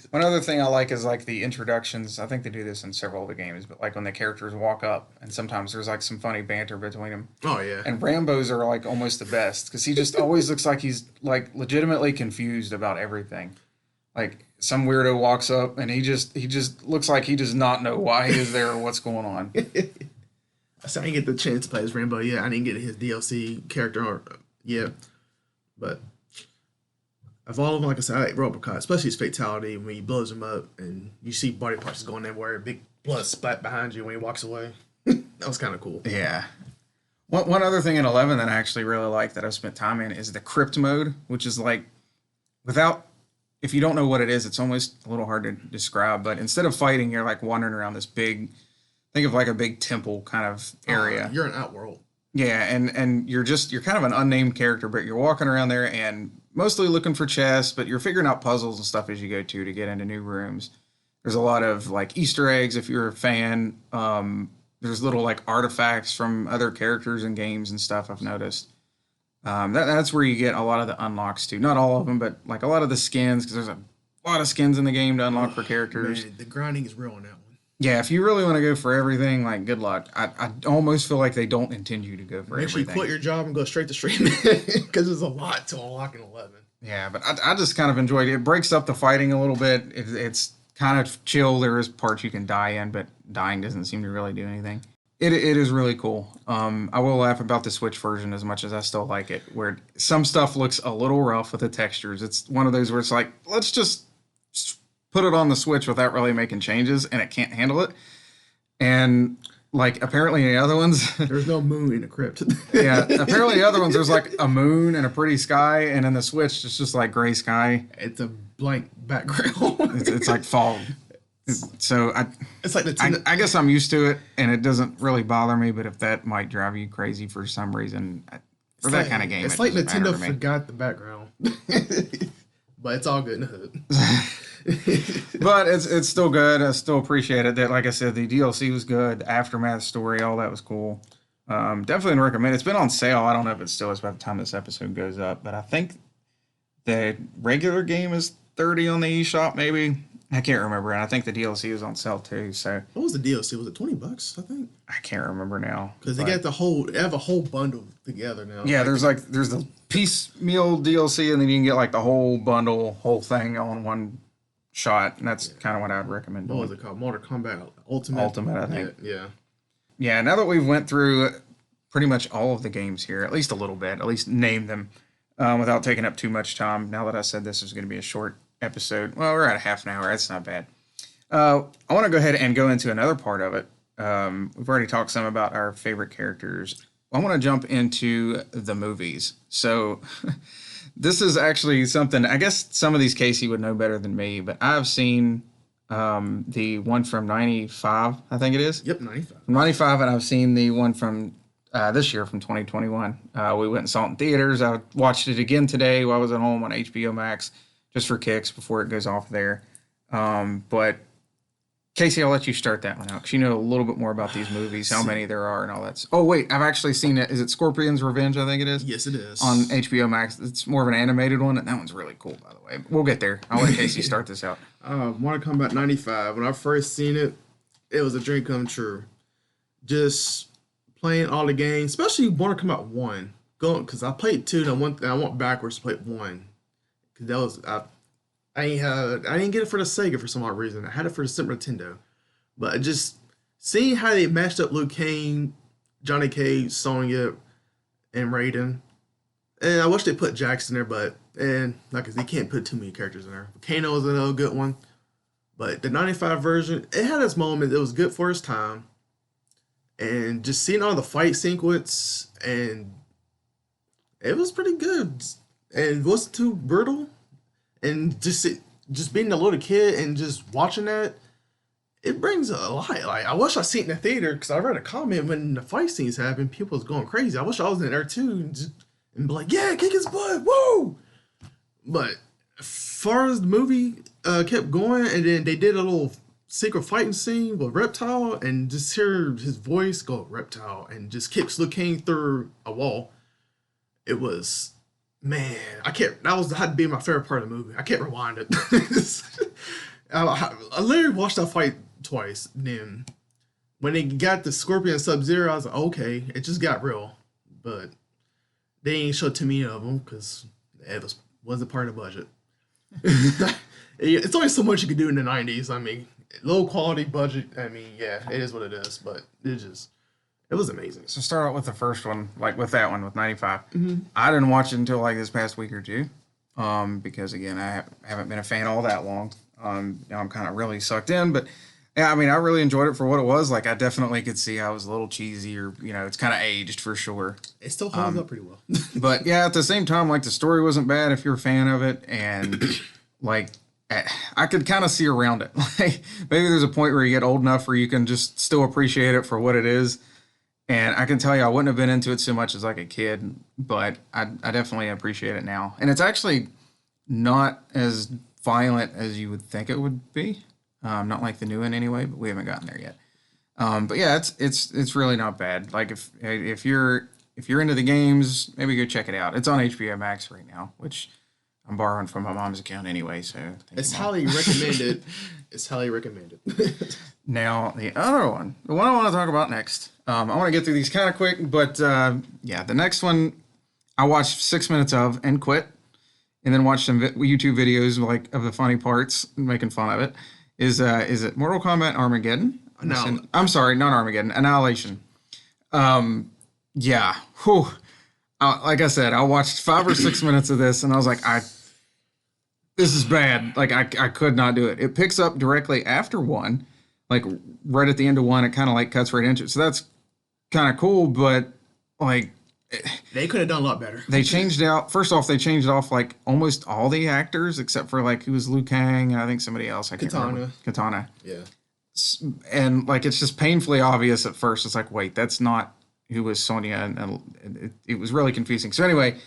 Speaker 1: One other thing I like is like the introductions. I think they do this in several of the games, but like when the characters walk up, and sometimes there's like some funny banter between them.
Speaker 5: Oh yeah.
Speaker 1: And Rambo's are like almost the best because he just always looks like he's like legitimately confused about everything. Like some weirdo walks up and he just looks like he does not know why he is there or what's going on.
Speaker 5: So I didn't get the chance to play as Rambo yet. I didn't get his DLC character yet. But of all of them, like I said, I like RoboCop, especially his fatality when he blows him up and you see body parts going everywhere, big blood spat behind you when he walks away. That was kind of cool.
Speaker 1: Yeah. One other thing in 11 that I actually really like that I've spent time in is the crypt mode, which is like, if you don't know what it is, it's almost a little hard to describe, but instead of fighting, you're like wandering around this think of like a big temple kind of area.
Speaker 5: You're an outworld.
Speaker 1: Yeah, and you're kind of an unnamed character, but you're walking around there and mostly looking for chests, but you're figuring out puzzles and stuff as you go to get into new rooms. There's a lot of like Easter eggs if you're a fan. There's little like artifacts from other characters and games and stuff I've noticed. That's where you get a lot of the unlocks too. Not all of them, but like a lot of the skins, because there's a lot of skins in the game to unlock for characters.
Speaker 5: Man, the grinding is real on that one.
Speaker 1: Yeah, if you really want to go for everything, like good luck. I almost feel like they don't intend you to go for
Speaker 5: Make sure
Speaker 1: everything.
Speaker 5: you quit your job and go straight to streaming because there's a lot to unlock in 11.
Speaker 1: Yeah, but I just kind of enjoyed it. It breaks up the fighting a little bit. It's kind of chill. There is parts you can die in, but dying doesn't seem to really do anything. It is really cool. I will laugh about the Switch version as much as I still like it, where some stuff looks a little rough with the textures. It's one of those where it's like, let's just put it on the Switch without really making changes, and it can't handle it. And like apparently in the other ones,
Speaker 5: there's no moon in the crypt.
Speaker 1: Yeah, apparently the other ones there's like a moon and a pretty sky, and in the Switch it's just like gray sky.
Speaker 5: It's a blank background.
Speaker 1: It's like fog. So
Speaker 5: it's like
Speaker 1: I guess I'm used to it, and it doesn't really bother me. But if that might drive you crazy for some reason, for that kind of game,
Speaker 5: it's like Nintendo forgot the background. But it's all good in the hood.
Speaker 1: But it's still good. I still appreciate it. That, like I said, the DLC was good. The aftermath story, all that was cool. Definitely recommend it. It's been on sale. I don't know if it still is by the time this episode goes up, but I think the regular game is $30 on the eShop, maybe. I can't remember, and I think the DLC was on sale too. So
Speaker 5: what was the DLC? Was it $20? I think
Speaker 1: I can't remember now
Speaker 5: because they have a whole bundle together now.
Speaker 1: Yeah, there's the piecemeal DLC, and then you can get like the whole bundle, whole thing on one shot, and that's kind of what I'd recommend.
Speaker 5: What was it called? Mortal Kombat Ultimate.
Speaker 1: Ultimate, I think.
Speaker 5: Yeah.
Speaker 1: Now that we've went through pretty much all of the games here, at least a little bit, at least name them without taking up too much time. Now that I said this is going to be a short episode. Well, we're at a half an hour. That's not bad. I want to go ahead and go into another part of it. We've already talked some about our favorite characters. I want to jump into the movies. So this is actually something, I guess some of these Casey would know better than me, but I've seen the one from 95, I think it is.
Speaker 5: Yep, 95.
Speaker 1: From 95, and I've seen the one from this year from 2021. We went and saw it in theaters. I watched it again today while I was at home on HBO Max, just for kicks before it goes off there. But Casey, I'll let you start that one out because you know a little bit more about these movies, how many there are and all that. Oh, wait, I've actually seen it. Is it Scorpion's Revenge, I think it is?
Speaker 5: Yes, it is.
Speaker 1: On HBO Max. It's more of an animated one, and that one's really cool, by the way. We'll get there. I'll let Casey start this out.
Speaker 5: Mortal Kombat 95. When I first seen it, it was a dream come true. Just playing all the games, especially Mortal Kombat 1. Because I played 2, and I went backwards to play 1. Because that was... I didn't get it for the Sega for some odd reason. I had it for the Super Nintendo. But just seeing how they matched up Liu Kang, Johnny Cage, Sonya, and Raiden. And I wish they put Jax in there, they can't put too many characters in there. Kano was another good one. But the 95 version, it had its moment. It was good for its time. And just seeing all the fight sequence, and it was pretty good. And it wasn't too brutal. And just being a little kid and just watching that, it brings a lot. Like, I wish I seen it in the theater because I read a comment when the fight scenes happened, people was going crazy. I wish I was in there too and be like, yeah, kick his butt, woo! But as far as the movie kept going, and then they did a little secret fighting scene with Reptile, and just hear his voice go Reptile and just kicks Liu Kang through a wall. It was... Man, had to be my favorite part of the movie. I can't rewind it. I literally watched that fight twice. Then when they got the Scorpion Sub-Zero, I was like, okay, it just got real. But they ain't showed too many of them because it wasn't part of the budget. It's only so much you could do in the 90s. I mean, low quality budget. I mean, yeah, it is what it is. But it was amazing.
Speaker 1: So start out with the first one, like with that one, with 95.
Speaker 5: Mm-hmm.
Speaker 1: I didn't watch it until like this past week or two, because again, I haven't been a fan all that long. Now I'm kind of really sucked in, but Yeah, I mean, I really enjoyed it for what it was. Like, I definitely could see how it was a little cheesy, or it's kind of aged for sure.
Speaker 5: It still holds up pretty well.
Speaker 1: But yeah, at the same time, like the story wasn't bad if you're a fan of it, and like I could kind of see around it. Like maybe there's a point where you get old enough where you can just still appreciate it for what it is. And I can tell you, I wouldn't have been into it so much as like a kid, but I definitely appreciate it now. And it's actually not as violent as you would think it would be. Not like the new one anyway, but we haven't gotten there yet. But yeah, it's really not bad. Like if you're into the games, maybe go check it out. It's on HBO Max right now, which I'm borrowing from my mom's account anyway. So
Speaker 5: it's highly recommended. It's highly recommended.
Speaker 1: Now the other one, the one I want to talk about next. I want to get through these kind of quick, but yeah, the next one I watched 6 minutes of and quit, and then watched some YouTube videos like of the funny parts, making fun of it. Is it Mortal Kombat Armageddon?
Speaker 5: No,
Speaker 1: I'm sorry, not Armageddon. Annihilation. Yeah. Whew. Like I said, I watched 5 or 6 minutes of this, and I was like, this is bad. Like I could not do it. It picks up directly after one, like right at the end of one. It kind of like cuts right into it. So that's kind of cool, but like
Speaker 5: they could have done a lot better.
Speaker 1: They changed out. First off, they changed off like almost all the actors except for like who was Liu Kang and I think somebody else. I can't remember. Katana.
Speaker 5: Yeah.
Speaker 1: And like it's just painfully obvious at first. It's like, wait, that's not who was Sonya, and it was really confusing. So anyway,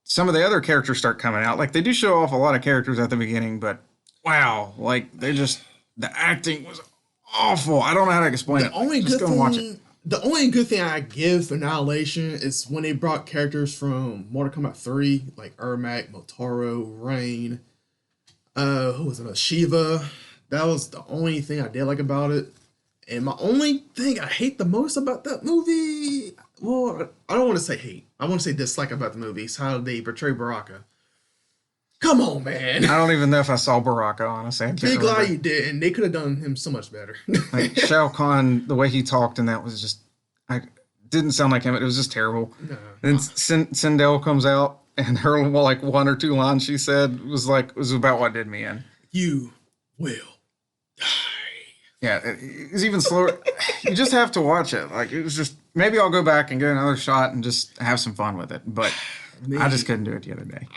Speaker 1: some of the other characters start coming out. Like they do show off a lot of characters at the beginning, but wow, like the acting was awful. I don't know how to explain it. Just go and watch it.
Speaker 5: The only good thing I give Annihilation is when they brought characters from Mortal Kombat 3, like Ermac, Motaro, Rain, who was it? Shiva. That was the only thing I did like about it. And my only thing I hate the most about that movie, well, I don't want to say hate. I want to say dislike about the movie is how they portray Baraka. Come on, man.
Speaker 1: I don't even know if I saw Baraka, honestly.
Speaker 5: Be glad you did, and they could have done him so much better.
Speaker 1: Like Shao Kahn, the way he talked and that was just, didn't sound like him. It was just terrible. No. Then Sindel comes out, and her like 1 or 2 lines she said was about what did me in.
Speaker 5: You will die.
Speaker 1: Yeah, it's even slower. You just have to watch it. Like it was just maybe I'll go back and get another shot and just have some fun with it. But I just couldn't do it the other day.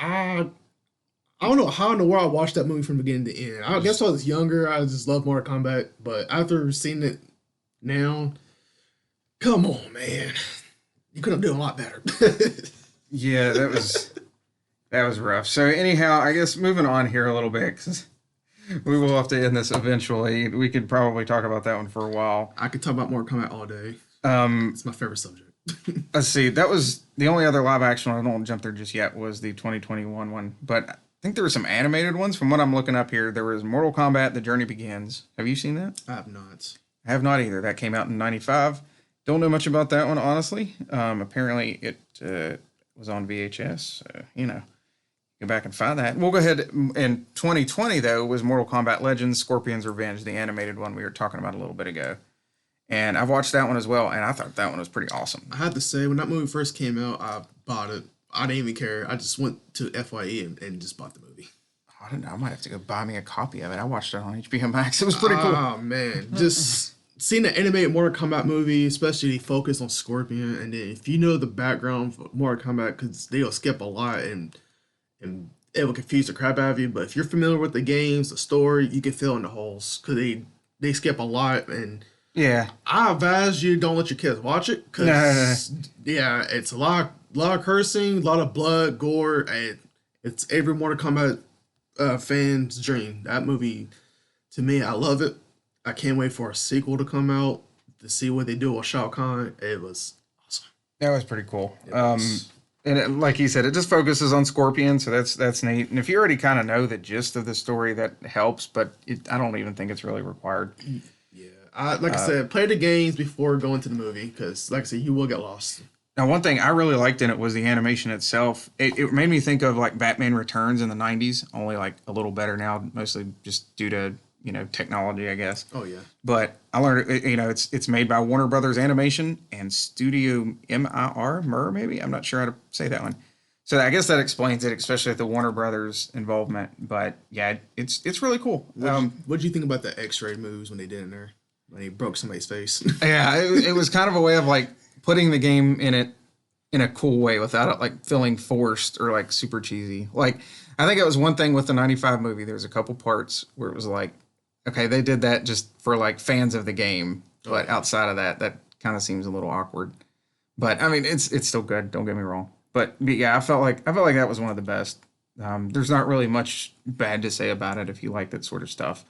Speaker 5: I don't know how in the world I watched that movie from beginning to end. I guess when I was younger, I just loved Mortal Kombat. But after seeing it now, come on, man. You could have done a lot better.
Speaker 1: Yeah, that was rough. So anyhow, I guess moving on here a little bit, because we will have to end this eventually. We could probably talk about that one for a while.
Speaker 5: I could talk about Mortal Kombat all day. It's my favorite subject.
Speaker 1: Let's see. That was the only other live action one I don't want to jump there just yet was the 2021 one. But I think there were some animated ones. From what I'm looking up here, there was Mortal Kombat: The Journey Begins. Have you seen that?
Speaker 5: I have not.
Speaker 1: I have not either. That came out in '95. Don't know much about that one, honestly. Apparently, it was on VHS. Go back and find that. We'll go ahead. In 2020, though, was Mortal Kombat Legends: Scorpion's Revenge, the animated one we were talking about a little bit ago. And I've watched that one as well, and I thought that one was pretty awesome.
Speaker 5: I have to say, when that movie first came out, I bought it. I didn't even care. I just went to FYE and just bought the movie.
Speaker 1: I don't know. I might have to go buy me a copy of it. I watched it on HBO Max. It was pretty cool.
Speaker 5: Oh, man. Just seeing the animated Mortal Kombat movie, especially focus on Scorpion, and then if you know the background for Mortal Kombat, because they'll skip a lot and it will confuse the crap out of you. But if you're familiar with the games, the story, you can fill in the holes because they skip a lot. And
Speaker 1: yeah,
Speaker 5: I advise you don't let your kids watch it because yeah, it's a lot of cursing, a lot of blood, gore, and it's every Mortal Kombat fan's dream. That movie, to me, I love it. I can't wait for a sequel to come out to see what they do with Shao Kahn. It was awesome.
Speaker 1: That was pretty cool. And like he said, it just focuses on Scorpion, so that's neat. And if you already kind of know the gist of the story, that helps. But I don't even think it's really required.
Speaker 5: Yeah, I said, play the games before going to the movie because, like I said, you will get lost.
Speaker 1: Now, one thing I really liked in it was the animation itself. It made me think of like Batman Returns in the '90s, only like a little better now, mostly just due to technology, I guess.
Speaker 5: Oh yeah.
Speaker 1: But I learned it's made by Warner Brothers Animation and Studio MIR, maybe. I'm not sure how to say that one. So I guess that explains it, especially with the Warner Brothers involvement. But yeah, it's really cool.
Speaker 5: What'd you think about the X-ray moves when they did in there? When he broke somebody's face?
Speaker 1: Yeah, it was kind of a way of like putting the game in a cool way without it like feeling forced or like super cheesy. Like I think it was one thing with the 95 movie. There was a couple parts where it was like, okay, they did that just for like fans of the game. But outside of that, that kind of seems a little awkward. But I mean, it's still good. Don't get me wrong. But yeah, I felt like that was one of the best. There's not really much bad to say about it if you like that sort of stuff.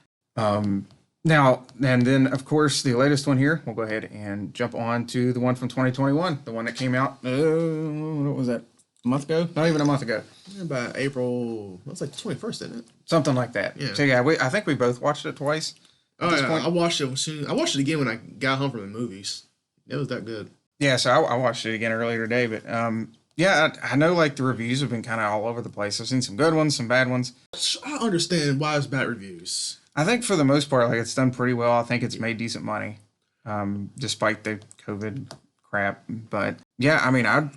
Speaker 1: Now, and then, of course, the latest one here, we'll go ahead and jump on to the one from 2021, the one that came out, what was that, a month ago? Not even a month ago.
Speaker 5: About April, it was like the 21st, isn't it?
Speaker 1: Something like that.
Speaker 5: Yeah.
Speaker 1: So, yeah, I think we both watched it twice.
Speaker 5: Oh, yeah, I watched it soon. I watched it again when I got home from the movies. It was that good.
Speaker 1: Yeah, so I watched it again earlier today, but yeah, I know like the reviews have been kind of all over the place. I've seen some good ones, some bad ones.
Speaker 5: I understand why it's bad reviews.
Speaker 1: I think for the most part, like it's done pretty well. I think it's made decent money, despite the COVID crap. But yeah, I mean, I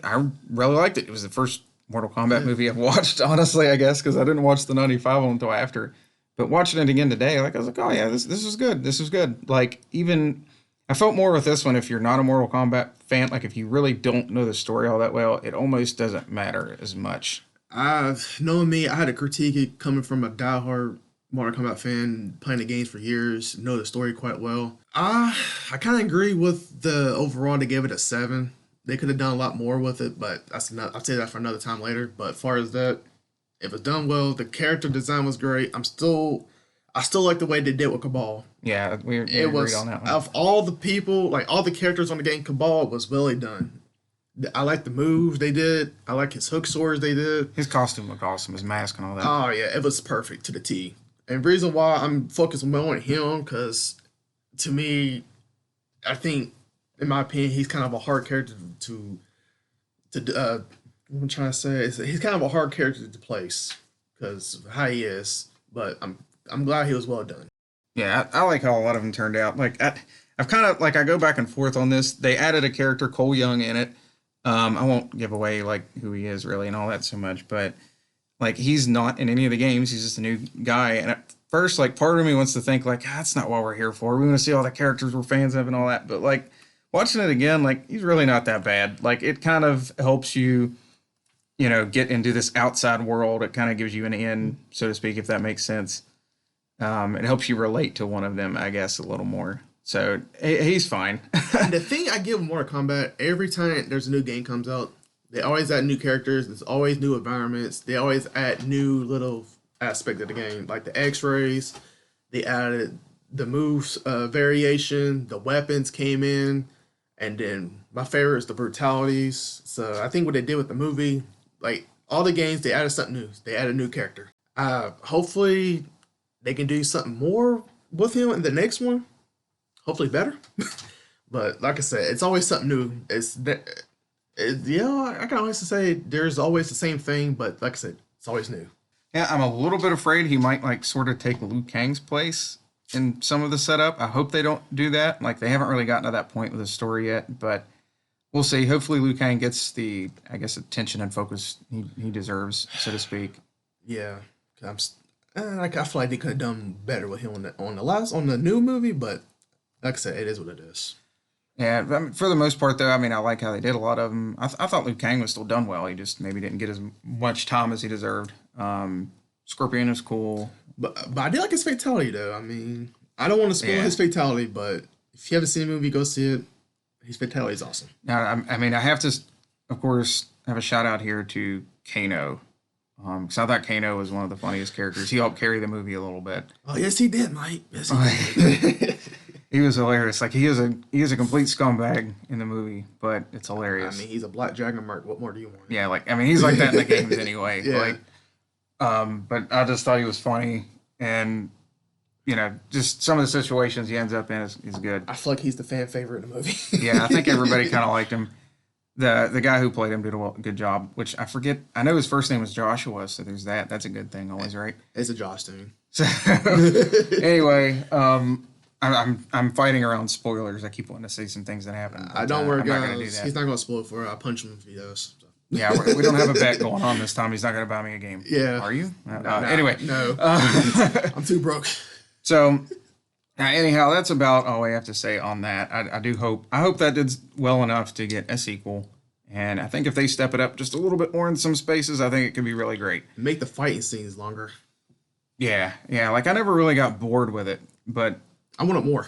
Speaker 1: really liked it. It was the first Mortal Kombat movie I've watched, honestly, I guess, because I didn't watch the 95 one until after. But watching it again today, like I was like, oh yeah, this is good. This is good. Like even I felt more with this one. If you're not a Mortal Kombat fan, like if you really don't know the story all that well, it almost doesn't matter as much.
Speaker 5: Knowing me, I had to critique it coming from a diehard Mortal Kombat fan, playing the games for years, know the story quite well. I kind of agree with the overall. They gave it a 7. They could have done a lot more with it, but I'll say that for another time later. But as far as that, if it's done well, the character design was great. I still like the way they did with Cabal.
Speaker 1: Yeah, we agreed on that one.
Speaker 5: Of all the people, like all the characters on the game, Cabal was really done. I like the moves they did. I like his hook swords they did.
Speaker 1: His costume looked awesome, his mask and all that.
Speaker 5: Oh yeah, it was perfect to the T. And the reason why I'm focused more on him, because to me, I think, in my opinion, he's kind of a hard character to what I'm trying to say is he's kind of a hard character to place because of how he is. But I'm glad he was well done.
Speaker 1: Yeah, I like how a lot of them turned out. Like I've kind of like I go back and forth on this. They added a character, Cole Young, in it. I won't give away like who he is really and all that so much, but like he's not in any of the games. He's just a new guy. And at first, like part of me wants to think like that's not what we're here for. We want to see all the characters we're fans of and all that. But like watching it again, like he's really not that bad. Like it kind of helps you, you know, get into this outside world. It kind of gives you an in, so to speak, if that makes sense. It helps you relate to one of them, I guess, a little more. So he's fine.
Speaker 5: The thing I give Mortal Kombat, every time there's a new game comes out, they always add new characters. There's always new environments. They always add new little aspect of the game, like the X-rays. They added the moves variation. The weapons came in, and then my favorite is the brutalities. So I think what they did with the movie, like all the games, they added something new. They added a new character. Hopefully, they can do something more with him in the next one. Hopefully better. But like I said, it's always something new. I can honestly say there's always the same thing, but like I said, it's always new.
Speaker 1: Yeah, I'm a little bit afraid he might like sort of take Liu Kang's place in some of the setup. I hope they don't do that. Like they haven't really gotten to that point with the story yet, but we'll see. Hopefully Liu Kang gets the, I guess, attention and focus he deserves, so to speak.
Speaker 5: Yeah, I feel like they could have done better with him on the new movie, but like I said, it is what it is.
Speaker 1: Yeah, I mean, for the most part, though, I mean, I like how they did a lot of them. I thought Liu Kang was still done well. He just maybe didn't get as much time as he deserved. Scorpion is cool.
Speaker 5: But I did like his fatality, though. I mean, I don't want to spoil his fatality, but if you haven't seen the movie, go see it. His fatality is awesome.
Speaker 1: Now, I mean, I have to, of course, have a shout out here to Kano. Because I thought Kano was one of the funniest characters. He helped carry the movie a little bit.
Speaker 5: Oh, yes, he did, Mike. Yes, he did.
Speaker 1: He was hilarious. Like he is a complete scumbag in the movie, but it's hilarious.
Speaker 5: I mean, he's a black dragon mark. What more do you want?
Speaker 1: Yeah, like I mean, he's like that in the games anyway.
Speaker 5: Yeah.
Speaker 1: Like, but I just thought he was funny, and you know, just some of the situations he ends up in is good.
Speaker 5: I feel like he's the fan favorite in the movie.
Speaker 1: Yeah, I think everybody kind of liked him. The guy who played him did a good job, which I forget. I know his first name was Joshua, so there's that. That's a good thing always, right?
Speaker 5: It's a Josh thing.
Speaker 1: So anyway, I'm fighting around spoilers. I keep wanting to say some things that happen.
Speaker 5: I don't worry,
Speaker 1: I'm
Speaker 5: guys.
Speaker 1: not gonna do that.
Speaker 5: He's not going to spoil it for her. I'll punch him if he does. So.
Speaker 1: Yeah, we don't have a bet going on this time. He's not going to buy me a game.
Speaker 5: Yeah.
Speaker 1: Are you?
Speaker 5: Anyway, no, I'm too broke.
Speaker 1: So, anyhow, that's about all I have to say on that. I hope that did well enough to get a sequel. And I think if they step it up just a little bit more in some spaces, I think it could be really great.
Speaker 5: Make the fighting scenes longer.
Speaker 1: Yeah. Like I never really got bored with it, but
Speaker 5: I wanted more.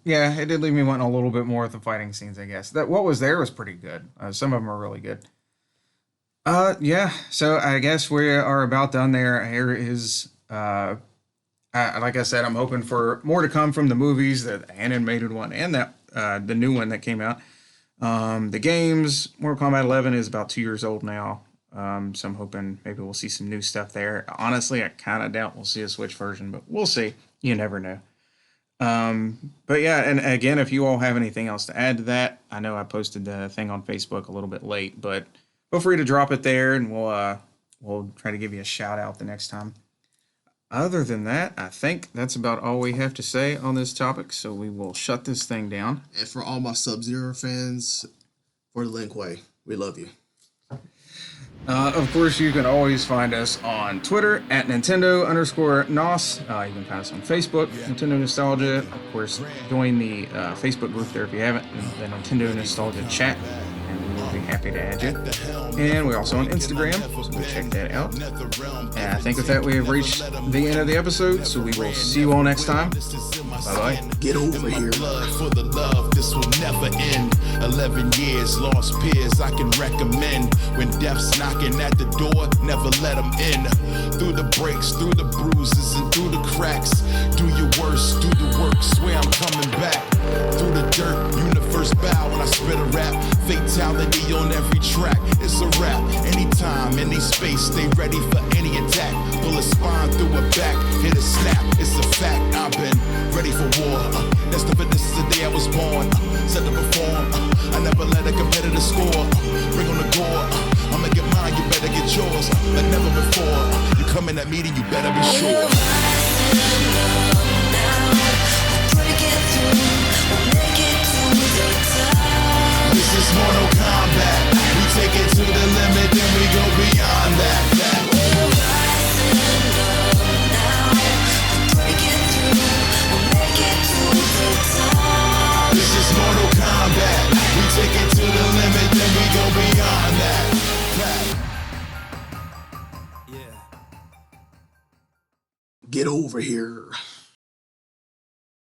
Speaker 1: yeah, it did leave me wanting a little bit more with the fighting scenes, I guess. That what was there was pretty good. Some of them are really good. Yeah. So I guess we are about done there. Here is, like I said, I'm hoping for more to come from the movies, the animated one, and that the new one that came out. The games, Mortal Kombat 11 is about 2 years old now. So I'm hoping maybe we'll see some new stuff there. Honestly, I kind of doubt we'll see a Switch version, but we'll see. You never know. But yeah, and again, if you all have anything else to add to that, I know I posted the thing on Facebook a little bit late, but feel free to drop it there, and we'll try to give you a shout out the next time. Other than that, I think that's about all we have to say on this topic, so we will shut this thing down.
Speaker 5: And for all my Sub-Zero fans, for the Link Way, we love you.
Speaker 1: Of course, you can always find us on Twitter at Nintendo_NOS. You can find us on Facebook, Nintendo Nostalgia. Of course, join the Facebook group there if you haven't, the Nintendo Nostalgia chat, and we will be happy to add you. And we're also on Instagram, so go check that out. And I think with that, we have reached the end of the episode, so we will see you all next time. Bye-bye.
Speaker 5: Get over here.
Speaker 7: For the love, this will never end. 11 years, lost peers I can recommend. When death's knocking at the door, never let them in. Through the breaks, through the bruises, and through the cracks. Do your worst, do the work, swear I'm coming back. Through the dirt, universe bow when I spit a rap. Fatality on every track, it's a rap. Anytime, any space, stay ready for any attack. Pull a spine through a back, hit a snap, it's a fact. I've been ready for war. That's the fitness is the day I was born. Set to perform. I never let a competitor score. Bring on the gore. I'ma get mine, you better get yours. Like never before. You coming at me, then you better be sure. This is Mortal Kombat. We take it to the limit, then we go beyond that. This is Mortal Kombat. We take it to the limit, then we go beyond that.
Speaker 5: Get over here.